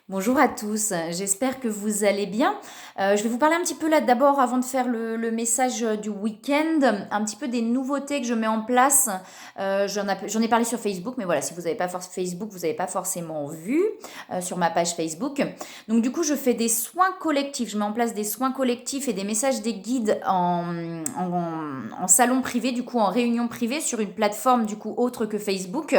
Bonjour à tous, j'espère que vous allez bien. Je vais vous parler un petit peu là d'abord avant de faire le message du week-end, un petit peu des nouveautés que je mets en place. J'en ai parlé sur Facebook, mais voilà, si vous n'avez pas Facebook, vous n'avez pas forcément vu sur ma page Facebook. Donc du coup, je fais des soins collectifs, je mets en place des soins collectifs et des messages des guides en salon privé, du coup en réunion privée sur une plateforme du coup autre que Facebook.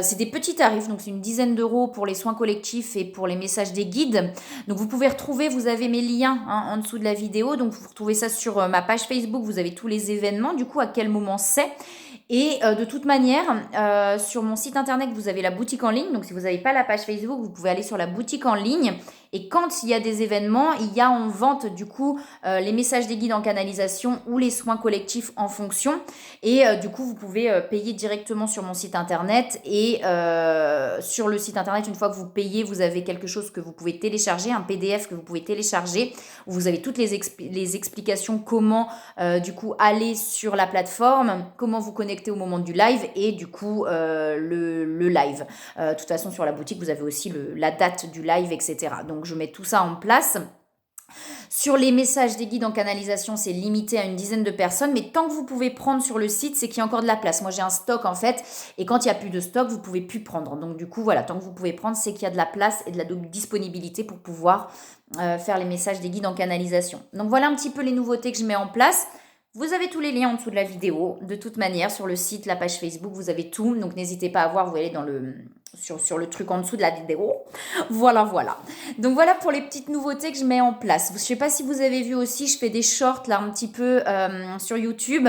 C'est des petits tarifs, donc c'est une dizaine d'euros pour les soins collectifs et pour les messages des guides. Donc vous pouvez retrouver, vous avez mes liens en dessous de la vidéo, donc vous retrouvez ça sur ma page Facebook, vous avez tous les événements, du coup à quel moment c'est. Et de toute manière, sur mon site internet, vous avez la boutique en ligne. Donc, si vous n'avez pas la page Facebook, vous pouvez aller sur la boutique en ligne. Et quand il y a des événements, il y a en vente, du coup, les messages des guides en canalisation ou les soins collectifs en fonction. Et du coup, vous pouvez payer directement sur mon site internet. Et sur le site internet, une fois que vous payez, vous avez quelque chose que vous pouvez télécharger, un PDF que vous pouvez télécharger, où vous avez toutes les explications comment, du coup, aller sur la plateforme, comment vous connecter au moment du live et du coup le live. De toute façon, sur la boutique, vous avez aussi la date du live, etc. Donc, je mets tout ça en place. Sur les messages des guides en canalisation, c'est limité à une dizaine de personnes, mais tant que vous pouvez prendre sur le site, c'est qu'il y a encore de la place. Moi, j'ai un stock en fait, et quand il n'y a plus de stock, vous pouvez plus prendre. Donc du coup, voilà, tant que vous pouvez prendre, c'est qu'il y a de la place et de la disponibilité pour pouvoir faire les messages des guides en canalisation. Donc voilà un petit peu les nouveautés que je mets en place. Vous avez tous les liens en dessous de la vidéo. De toute manière, sur le site, la page Facebook, vous avez tout. Donc n'hésitez pas à voir, vous allez sur le truc en dessous de la vidéo. Voilà, voilà. Donc voilà pour les petites nouveautés que je mets en place. Je ne sais pas si vous avez vu aussi, je fais des shorts là un petit peu sur YouTube,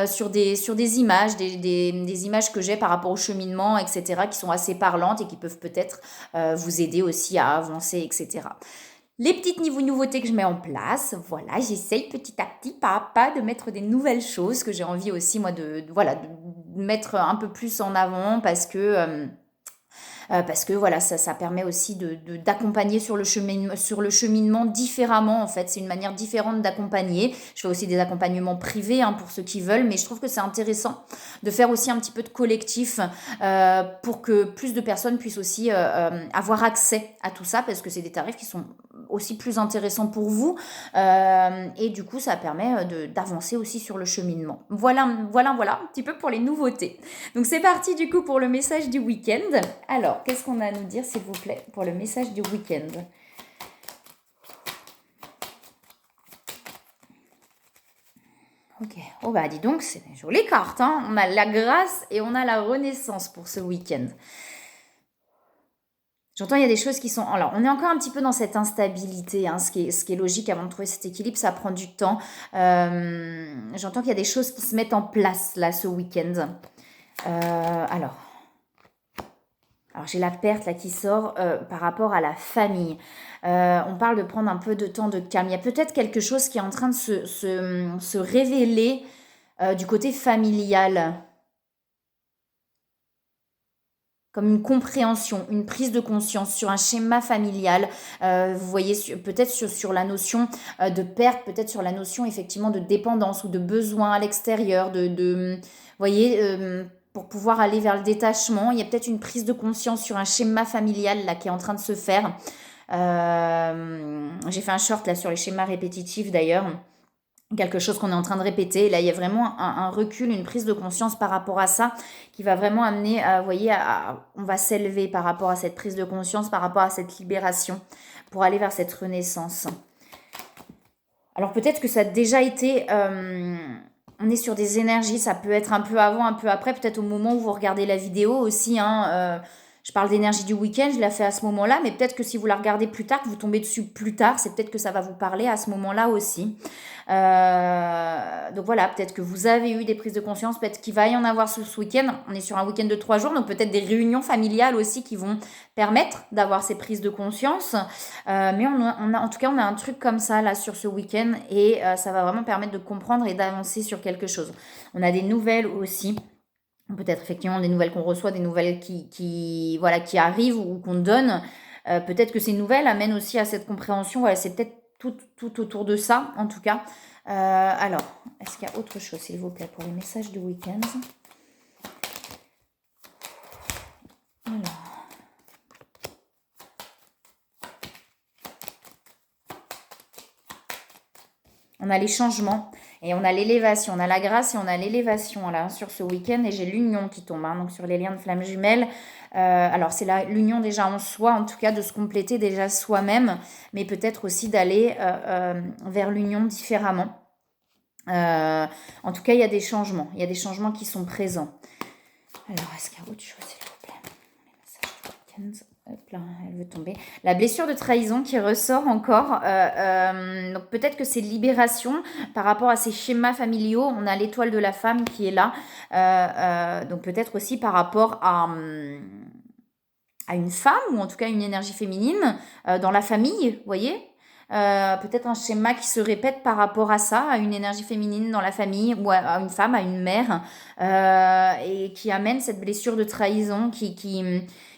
sur des images, des images que j'ai par rapport au cheminement, etc., qui sont assez parlantes et qui peuvent peut-être vous aider aussi à avancer, etc. Les petites nouveautés que je mets en place, voilà, j'essaye petit à petit, pas à pas, de mettre des nouvelles choses que j'ai envie aussi, moi, voilà, de mettre un peu plus en avant parce que voilà, ça permet aussi d'accompagner sur le cheminement différemment en fait. C'est une manière différente d'accompagner. Je fais aussi des accompagnements privés pour ceux qui veulent, mais je trouve que c'est intéressant de faire aussi un petit peu de collectif pour que plus de personnes puissent aussi avoir accès à tout ça parce que c'est des tarifs qui sont aussi plus intéressants pour vous et du coup ça permet d'avancer aussi sur le cheminement. Voilà un petit peu pour les nouveautés. Donc c'est parti du coup pour le message du week-end. Alors, qu'est-ce qu'on a à nous dire s'il vous plaît pour le message du week-end? Ok. Oh bah dis donc, c'est des jolies cartes. Hein, on a la grâce et on a la renaissance pour ce week-end. J'entends, il y a des choses qui sont... Alors, on est encore un petit peu dans cette instabilité, ce qui est logique avant de trouver cet équilibre, ça prend du temps. J'entends qu'il y a des choses qui se mettent en place, là, ce week-end. Alors, j'ai la perte là qui sort par rapport à la famille. On parle de prendre un peu de temps de calme. Il y a peut-être quelque chose qui est en train de se révéler du côté familial, comme une compréhension, une prise de conscience sur un schéma familial. Vous voyez peut-être sur la notion de perte, peut-être sur la notion effectivement de dépendance ou de besoin à l'extérieur, vous voyez, pour pouvoir aller vers le détachement. Il y a peut-être une prise de conscience sur un schéma familial là qui est en train de se faire. J'ai fait un short là sur les schémas répétitifs d'ailleurs, quelque chose qu'on est en train de répéter. Là, il y a vraiment un recul, une prise de conscience par rapport à ça qui va vraiment amener, vous voyez, on va s'élever par rapport à cette prise de conscience, par rapport à cette libération pour aller vers cette renaissance. Alors peut-être que ça a déjà été... on est sur des énergies, ça peut être un peu avant, un peu après, peut-être au moment où vous regardez la vidéo aussi. Je parle d'énergie du week-end, je la fais à ce moment-là, mais peut-être que si vous la regardez plus tard, que vous tombez dessus plus tard, c'est peut-être que ça va vous parler à ce moment-là aussi. Donc voilà, peut-être que vous avez eu des prises de conscience, peut-être qu'il va y en avoir ce week-end. On est sur un week-end de 3 jours, donc peut-être des réunions familiales aussi qui vont permettre d'avoir ces prises de conscience. Mais en tout cas, on a un truc comme ça là sur ce week-end et ça va vraiment permettre de comprendre et d'avancer sur quelque chose. On a des nouvelles aussi. Peut-être effectivement des nouvelles qu'on reçoit, des nouvelles qui arrivent ou qu'on donne. Peut-être que ces nouvelles amènent aussi à cette compréhension. Voilà, c'est peut-être tout autour de ça, en tout cas. Alors, est-ce qu'il y a autre chose, s'il vous plaît, pour les messages du week-end? Alors. On a les changements et on a l'élévation. On a la grâce et on a l'élévation là sur ce week-end. Et j'ai l'union qui tombe, hein, donc sur les liens de flammes jumelles. Alors c'est l'union déjà en soi, en tout cas de se compléter déjà soi-même, mais peut-être aussi d'aller vers l'union différemment. En tout cas, il y a des changements. Il y a des changements qui sont présents. Alors, est-ce qu'il y a autre chose, s'il vous plaît? Les messages du week-end. Hop là, elle veut tomber. La blessure de trahison qui ressort encore. Donc peut-être que c'est libération par rapport à ces schémas familiaux. On a l'étoile de la femme qui est là. Donc peut-être aussi par rapport à une femme ou en tout cas une énergie féminine dans la famille, vous voyez. Peut-être un schéma qui se répète par rapport à ça, à une énergie féminine dans la famille ou à une femme, à une mère, et qui amène cette blessure de trahison,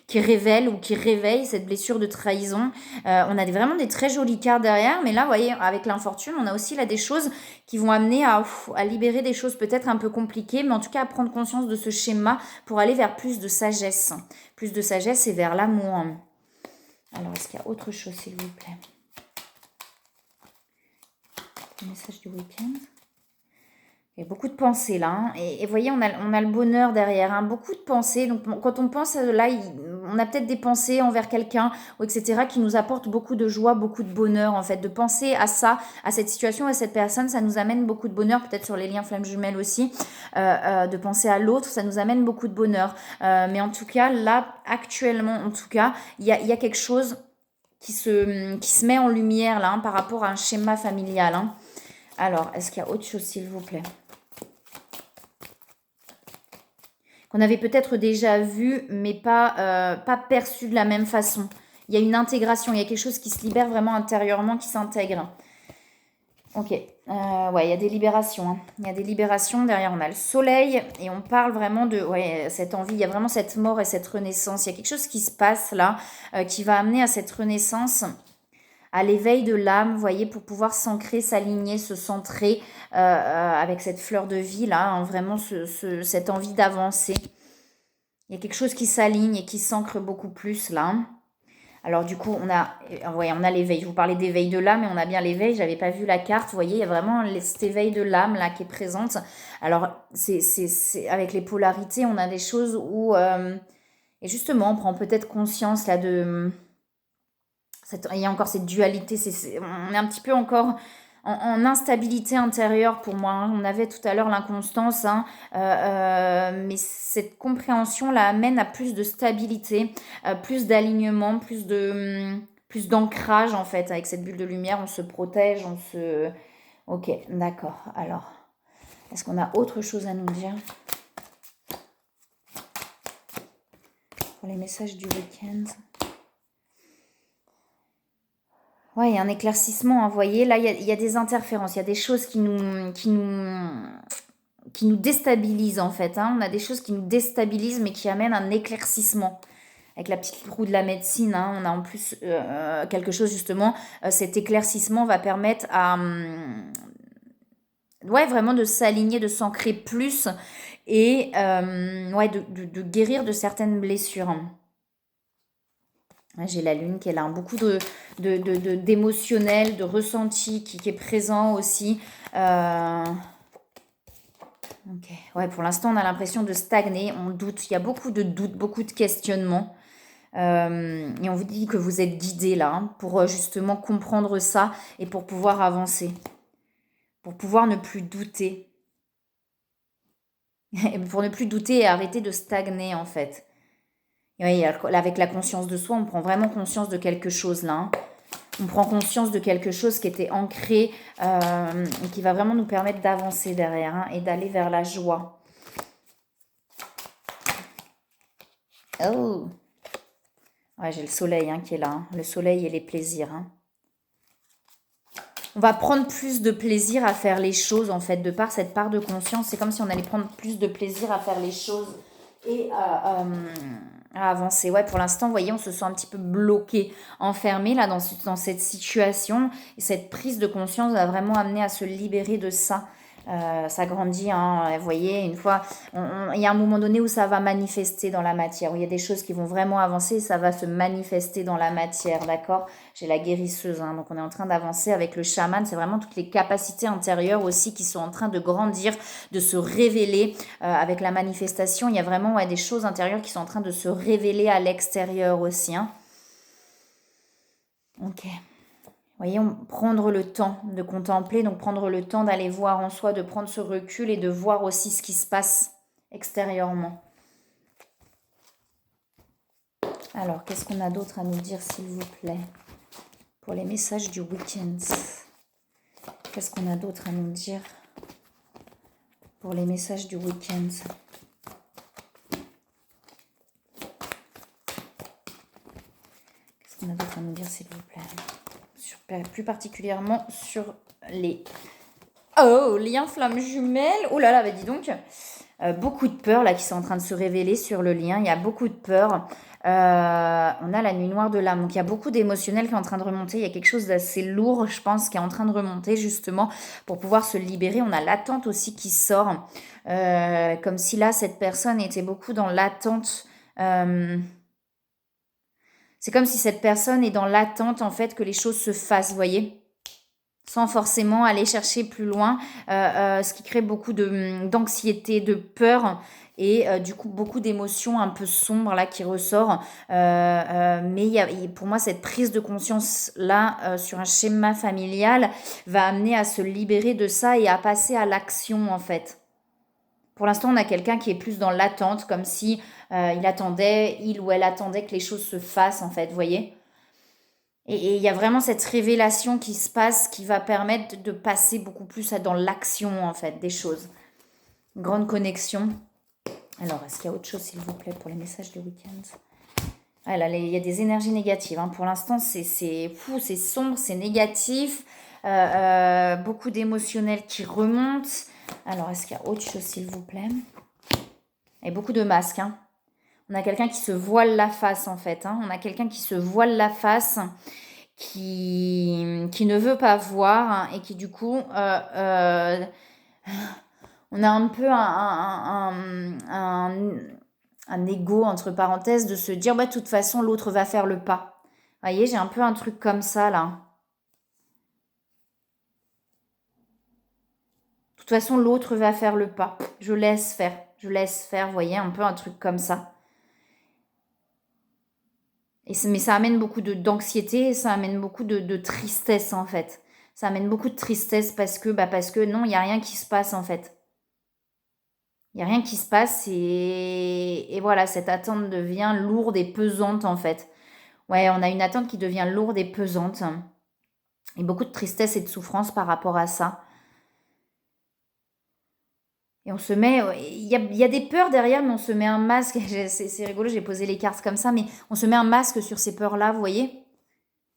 qui révèle ou qui réveille cette blessure de trahison. On a vraiment des très jolies cartes derrière, mais là, vous voyez, avec l'infortune, on a aussi là des choses qui vont amener à libérer des choses peut-être un peu compliquées, mais en tout cas à prendre conscience de ce schéma pour aller vers plus de sagesse. Plus de sagesse et vers l'amour. Alors, est-ce qu'il y a autre chose, s'il vous plaît? Le message du week-end. Il y a beaucoup de pensées là. Hein. Et vous voyez, on a le bonheur derrière. Hein. Beaucoup de pensées. Donc quand on pense là, on a peut-être des pensées envers quelqu'un, ou etc., qui nous apportent beaucoup de joie, beaucoup de bonheur en fait. De penser à ça, à cette situation, à cette personne, ça nous amène beaucoup de bonheur. Peut-être sur les liens flammes jumelles aussi. De penser à l'autre, ça nous amène beaucoup de bonheur. Mais en tout cas, là, actuellement, en tout cas, il y a quelque chose qui se met en lumière là, hein, par rapport à un schéma familial. Hein. Alors, est-ce qu'il y a autre chose, s'il vous plaît? Qu'on avait peut-être déjà vu, mais pas perçu de la même façon. Il y a une intégration, il y a quelque chose qui se libère vraiment intérieurement, qui s'intègre. Ok, ouais, il y a des libérations. Hein. Il y a des libérations, derrière on a le soleil, et on parle vraiment de cette envie, il y a vraiment cette mort et cette renaissance. Il y a quelque chose qui se passe là, qui va amener à cette renaissance, à l'éveil de l'âme, vous voyez, pour pouvoir s'ancrer, s'aligner, se centrer avec cette fleur de vie là, hein, vraiment cette envie d'avancer. Il y a quelque chose qui s'aligne et qui s'ancre beaucoup plus là. Hein. Alors du coup, on a l'éveil. Je vous parlais d'éveil de l'âme, et on a bien l'éveil. J'avais pas vu la carte. Vous voyez, il y a vraiment cet éveil de l'âme là qui est présente. Alors c'est avec les polarités, on a des choses où et justement, on prend peut-être conscience là de il y a encore cette dualité, on est un petit peu encore en instabilité intérieure pour moi. Hein. On avait tout à l'heure l'inconstance, hein, mais cette compréhension là amène à plus de stabilité, plus d'alignement, plus d'ancrage en fait. Avec cette bulle de lumière, on se protège, Ok, d'accord. Alors, est-ce qu'on a autre chose à nous dire pour les messages du week-end? Ouais, il y a un éclaircissement, hein, vous voyez, là, il y a des interférences, il y a des choses qui nous déstabilisent, en fait. Hein. On a des choses qui nous déstabilisent, mais qui amènent un éclaircissement. Avec la petite roue de la médecine, hein, on a en plus quelque chose, justement, cet éclaircissement va permettre à... vraiment de s'aligner, de s'ancrer plus, et de guérir de certaines blessures. Hein. J'ai la lune qui est là, beaucoup d'émotionnel, de ressenti qui est présent aussi. Ok, ouais, pour l'instant, on a l'impression de stagner, on doute, il y a beaucoup de doutes, beaucoup de questionnements. Et on vous dit que vous êtes guidés là, hein, pour justement comprendre ça et pour pouvoir avancer, pour pouvoir ne plus douter. Pour ne plus douter et arrêter de stagner en fait. Et oui, avec la conscience de soi, on prend vraiment conscience de quelque chose là. Hein. On prend conscience de quelque chose qui était ancré et qui va vraiment nous permettre d'avancer derrière, hein, et d'aller vers la joie. Oh, ouais, j'ai le soleil, hein, qui est là. Hein. Le soleil et les plaisirs. Hein. On va prendre plus de plaisir à faire les choses, en fait, de par cette part de conscience. C'est comme si on allait prendre plus de plaisir à faire les choses et à avancer. Ouais, pour l'instant, vous voyez, on se sent un petit peu bloqué, enfermé là dans cette situation. Et cette prise de conscience va vraiment amener à se libérer de ça. Ça grandit, hein, vous voyez, une fois, il y a un moment donné où ça va manifester dans la matière, où il y a des choses qui vont vraiment avancer, ça va se manifester dans la matière, d'accord? J'ai la guérisseuse, hein, donc on est en train d'avancer avec le chaman, c'est vraiment toutes les capacités intérieures aussi qui sont en train de grandir, de se révéler avec la manifestation. Il y a vraiment des choses intérieures qui sont en train de se révéler à l'extérieur aussi, hein. Ok. Voyez, prendre le temps de contempler, donc prendre le temps d'aller voir en soi, de prendre ce recul et de voir aussi ce qui se passe extérieurement. Alors, qu'est-ce qu'on a d'autre à nous dire, s'il vous plaît, pour les messages du week-end? Qu'est-ce qu'on a d'autre à nous dire pour les messages du week-end? Qu'est-ce qu'on a d'autre à nous dire, s'il vous plaît? Plus particulièrement sur les... Oh, lien flamme jumelle. Oh là là, bah dis donc. Beaucoup de peurs là qui sont en train de se révéler sur le lien. Il y a beaucoup de peurs. On a la nuit noire de l'âme. Donc il y a beaucoup d'émotionnel qui est en train de remonter. Il y a quelque chose d'assez lourd, je pense, qui est en train de remonter justement pour pouvoir se libérer. On a l'attente aussi qui sort. Comme si là, cette personne était beaucoup dans l'attente. C'est comme si cette personne est dans l'attente en fait que les choses se fassent, vous voyez, sans forcément aller chercher plus loin, ce qui crée beaucoup d'anxiété, de peur et du coup beaucoup d'émotions un peu sombres là qui ressort. Mais pour moi, cette prise de conscience là sur un schéma familial va amener à se libérer de ça et à passer à l'action en fait. Pour l'instant, on a quelqu'un qui est plus dans l'attente, comme si il ou elle attendait que les choses se fassent en fait, vous voyez. Et il y a vraiment cette révélation qui se passe qui va permettre de passer beaucoup plus dans l'action, en fait, des choses. Une grande connexion. Alors, est-ce qu'il y a autre chose, s'il vous plaît, pour les messages du week-end? Ah, là, il y a des énergies négatives, hein. Pour l'instant, c'est sombre, c'est négatif. Beaucoup d'émotionnel qui remontent. Alors, est-ce qu'il y a autre chose, s'il vous plaît? Et beaucoup de masques, hein. On a quelqu'un qui se voile la face, en fait, hein. On a quelqu'un qui se voile la face, qui ne veut pas voir, hein, et qui, du coup, on a un peu un ego, entre parenthèses, de se dire, bah, de toute façon, l'autre va faire le pas. Vous voyez, j'ai un peu un truc comme ça, là. De toute façon, l'autre va faire le pas. Je laisse faire, vous voyez, un peu un truc comme ça. Mais ça amène beaucoup d'anxiété, ça amène beaucoup de tristesse, en fait. Ça amène beaucoup de tristesse parce que non, il n'y a rien qui se passe, en fait. Il n'y a rien qui se passe et voilà, cette attente devient lourde et pesante, en fait. Ouais, on a une attente qui devient lourde et pesante. Et beaucoup de tristesse et de souffrance par rapport à ça. Et on se met... Il y a des peurs derrière, mais on se met un masque. C'est rigolo, j'ai posé les cartes comme ça, mais on se met un masque sur ces peurs-là, vous voyez?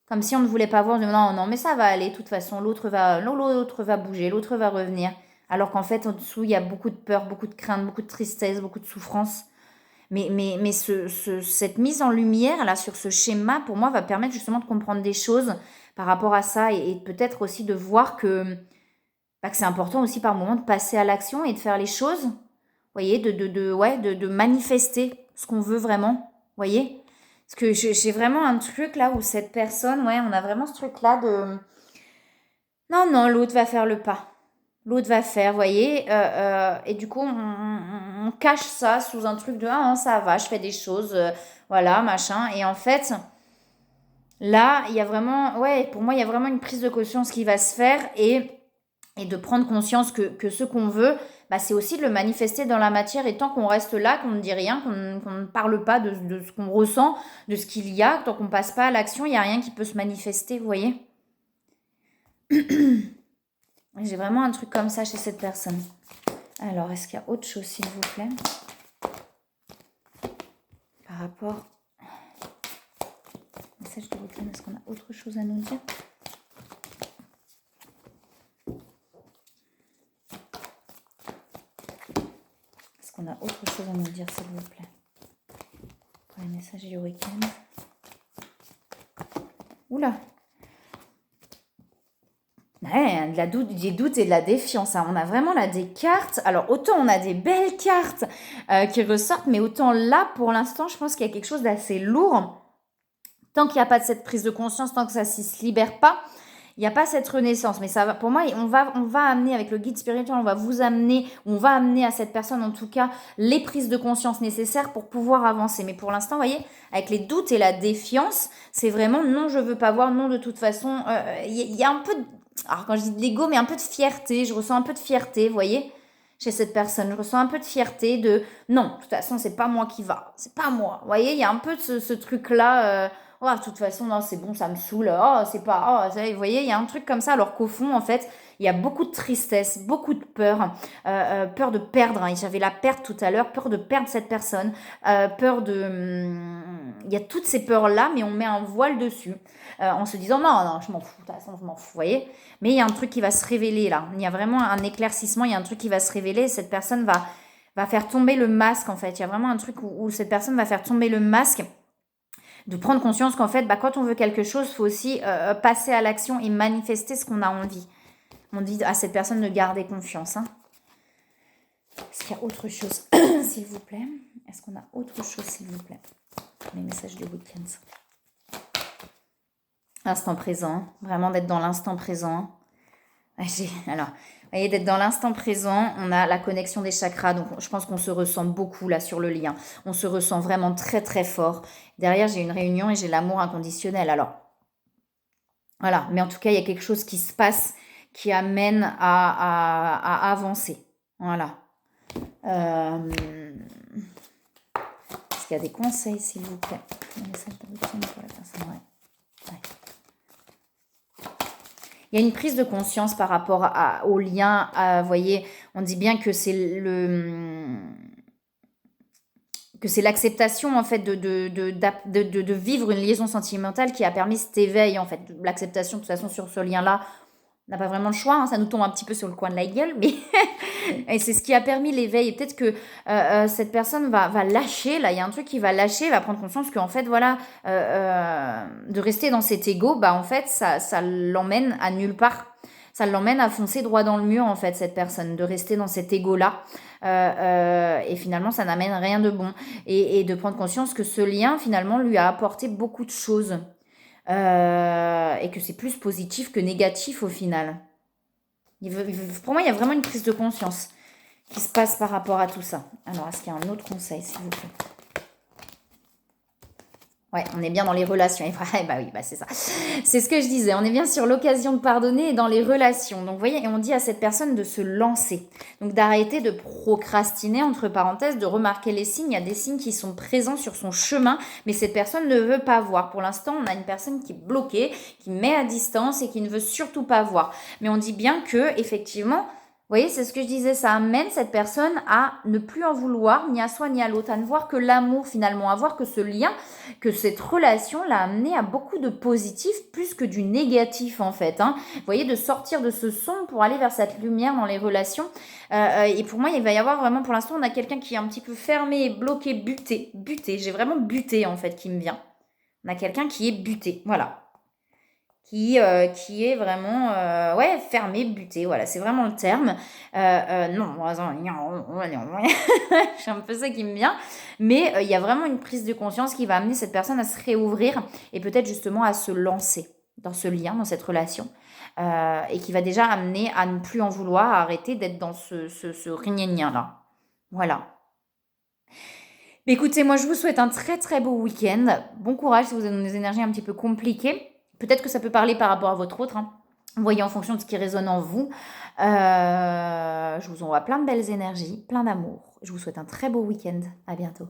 Comme si on ne voulait pas voir. Non, non, mais ça va aller, de toute façon. L'autre va bouger, l'autre va revenir. Alors qu'en fait, en dessous, il y a beaucoup de peur, beaucoup de crainte, beaucoup de tristesse, beaucoup de souffrance. Mais cette mise en lumière, là, sur ce schéma, pour moi, va permettre justement de comprendre des choses par rapport à ça et peut-être aussi de voir que c'est important aussi par moment de passer à l'action et de faire les choses. Vous voyez, de manifester ce qu'on veut vraiment. Vous voyez? Parce que j'ai vraiment un truc là où cette personne, ouais, on a vraiment ce truc-là de... Non, non, l'autre va faire le pas. L'autre va faire, vous voyez, et du coup, on cache ça sous un truc de ah, ça va, je fais des choses, voilà, machin. Et en fait, là, il y a vraiment, ouais, pour moi, il y a vraiment une prise de conscience qui va se faire et de prendre conscience que ce qu'on veut, bah, c'est aussi de le manifester dans la matière. Et tant qu'on reste là, qu'on ne dit rien, qu'on ne parle pas de ce qu'on ressent, de ce qu'il y a, tant qu'on ne passe pas à l'action, il n'y a rien qui peut se manifester, vous voyez. J'ai vraiment un truc comme ça chez cette personne. Alors, est-ce qu'il y a autre chose, s'il vous plaît, par rapport au message de week-end? Est-ce qu'on a autre chose à nous dire? Est-ce qu'on a autre chose à nous dire, s'il vous plaît, pour les messages du week-end? Oula! Ouais, des doutes et de la défiance, hein. On a vraiment là des cartes. Alors, autant on a des belles cartes qui ressortent, mais autant là, pour l'instant, je pense qu'il y a quelque chose d'assez lourd. Tant qu'il n'y a pas de cette prise de conscience, tant que ça ne se libère pas, il n'y a pas cette renaissance. Mais ça va, pour moi, on va amener avec le guide spirituel, on va amener à cette personne, en tout cas, les prises de conscience nécessaires pour pouvoir avancer. Mais pour l'instant, vous voyez, avec les doutes et la défiance, c'est vraiment non, je veux pas voir, non, de toute façon, il y a un peu de, alors quand je dis de l'ego, mais un peu de fierté, je ressens un peu de fierté, vous voyez, chez cette personne, je ressens un peu de fierté de, non, de toute façon, c'est pas moi qui va, c'est pas moi, vous voyez, il y a un peu de ce truc-là, oh, de toute façon, non, c'est bon, ça me saoule, oh, c'est pas, oh, vous voyez, il y a un truc comme ça, alors qu'au fond, en fait, il y a beaucoup de tristesse, beaucoup de peur, peur de perdre, hein, j'avais la perte tout à l'heure, peur de perdre cette personne, peur de, il y a toutes ces peurs-là, mais on met un voile dessus, en se disant, non, non, je m'en fous, de toute façon, je m'en fous, vous voyez. Mais il y a un truc qui va se révéler là. Il y a vraiment un éclaircissement, il y a un truc qui va se révéler. Cette personne va faire tomber le masque en fait. Il y a vraiment un truc où cette personne va faire tomber le masque. De prendre conscience qu'en fait, quand on veut quelque chose, il faut aussi passer à l'action et manifester ce qu'on a envie. On dit à cette personne de garder confiance. Hein. Est-ce qu'il y a autre chose, s'il vous plaît? Est-ce qu'on a autre chose, s'il vous plaît? Les messages du week-end. L'instant présent, vraiment d'être dans l'instant présent. Alors, vous voyez, d'être dans l'instant présent, on a la connexion des chakras, donc je pense qu'on se ressent beaucoup là sur le lien. On se ressent vraiment très très fort. Derrière, j'ai une réunion et j'ai l'amour inconditionnel. Alors, voilà, mais en tout cas, il y a quelque chose qui se passe qui amène à avancer. Voilà. Est-ce qu'il y a des conseils, s'il vous plaît? Il y a une prise de conscience par rapport au lien. Vous voyez, on dit bien que c'est l'acceptation en fait de vivre une liaison sentimentale qui a permis cet éveil en fait. L'acceptation de toute façon sur ce lien-là, on n'a pas vraiment le choix, hein, ça nous tombe un petit peu sur le coin de la gueule, mais et c'est ce qui a permis l'éveil. Et peut-être que cette personne va lâcher, là, il y a un truc qui va lâcher, va prendre conscience qu'en fait, voilà, de rester dans cet ego, en fait, ça l'emmène à nulle part. Ça l'emmène à foncer droit dans le mur, en fait, cette personne, de rester dans cet ego-là. Et finalement, ça n'amène rien de bon. Et de prendre conscience que ce lien, finalement, lui a apporté beaucoup de choses. Et que c'est plus positif que négatif au final. Pour moi, il y a vraiment une prise de conscience qui se passe par rapport à tout ça. Alors, est-ce qu'il y a un autre conseil, s'il vous plaît? Ouais, on est bien dans les relations. Oui, c'est ça. C'est ce que je disais. On est bien sur l'occasion de pardonner et dans les relations. Donc, vous voyez, et on dit à cette personne de se lancer. Donc, d'arrêter de procrastiner, entre parenthèses, de remarquer les signes. Il y a des signes qui sont présents sur son chemin, mais cette personne ne veut pas voir. Pour l'instant, on a une personne qui est bloquée, qui met à distance et qui ne veut surtout pas voir. Mais on dit bien que, effectivement, vous voyez, c'est ce que je disais, ça amène cette personne à ne plus en vouloir, ni à soi, ni à l'autre, à ne voir que l'amour finalement, à voir que ce lien, que cette relation l'a amené à beaucoup de positif, plus que du négatif en fait. Hein. Vous voyez, de sortir de ce sombre pour aller vers cette lumière dans les relations. Et pour moi, il va y avoir vraiment, pour l'instant, on a quelqu'un qui est un petit peu fermé, bloqué, buté. J'ai vraiment buté en fait qui me vient. On a quelqu'un qui est buté, voilà. Qui est vraiment fermé, buté, voilà, c'est vraiment le terme. C'est un peu ça qui me vient. Mais il y a vraiment une prise de conscience qui va amener cette personne à se réouvrir et peut-être justement à se lancer dans ce lien, dans cette relation. Et qui va déjà amener à ne plus en vouloir, à arrêter d'être dans ce rignagnin-là. Voilà. Mais écoutez, moi je vous souhaite un très très beau week-end. Bon courage si vous avez des énergies un petit peu compliquées. Peut-être que ça peut parler par rapport à votre autre. Hein. Vous voyez en fonction de ce qui résonne en vous. Je vous envoie plein de belles énergies, plein d'amour. Je vous souhaite un très beau week-end. À bientôt.